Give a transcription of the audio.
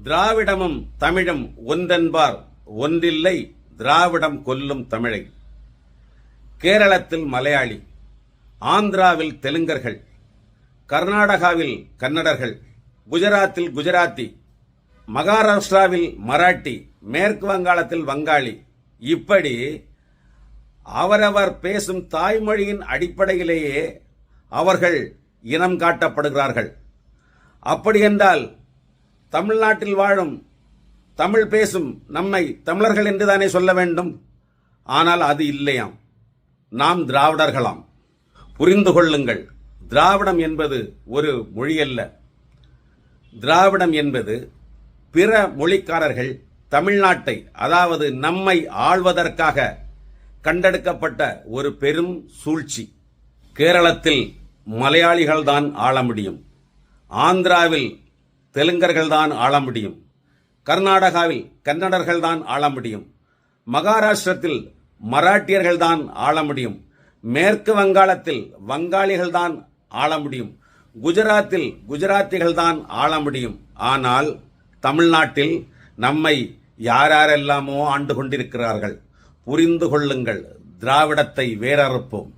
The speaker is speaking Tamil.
திராவிடமும் தமிழும் ஒன்றென்பார் ஒன்றில்லை திராவிடம் கொல்லும் தமிழை. கேரளத்தில் மலையாளி, ஆந்திராவில் தெலுங்கர்கள், கர்நாடகாவில் கன்னடர்கள், குஜராத்தில் குஜராத்தி, மகாராஷ்டிராவில் மராட்டி, மேற்கு வங்காளத்தில் வங்காளி, இப்படி அவரவர் பேசும் தாய்மொழியின் அடிப்படையிலேயே அவர்கள் இனம் காட்டப்படுகிறார்கள். அப்படியென்றால் தமிழ்நாட்டில் வாழும் தமிழ் பேசும் நம்மை தமிழர்கள் என்றுதானே சொல்ல வேண்டும். ஆனால் அது இல்லையாம். நாம் திராவிடர்களாம். புரிந்து கொள்ளுங்கள், திராவிடம் என்பது ஒரு மொழி அல்ல. திராவிடம் என்பது பிற மொழிக்காரர்கள் தமிழ்நாட்டை, அதாவது நம்மை ஆள்வதற்காக கண்டெடுக்கப்பட்ட ஒரு பெரும் சூழ்ச்சி. கேரளத்தில் மலையாளிகள்தான் ஆள முடியும், ஆந்திராவில் தெலுங்கர்கள்தான் ஆள முடியும், கர்நாடகாவில் கன்னடர்கள்தான் ஆள முடியும், மகாராஷ்டிரத்தில் மராட்டியர்கள்தான் ஆள முடியும், மேற்கு வங்காளத்தில் வங்காளிகள்தான் ஆள முடியும், குஜராத்தில் குஜராத்திகள்தான் ஆள முடியும். ஆனால் தமிழ்நாட்டில் நம்மை யாரெல்லாமோ ஆண்டு கொண்டிருக்கிறார்கள். புரிந்து கொள்ளுங்கள், திராவிடத்தை வேரறுப்போம்.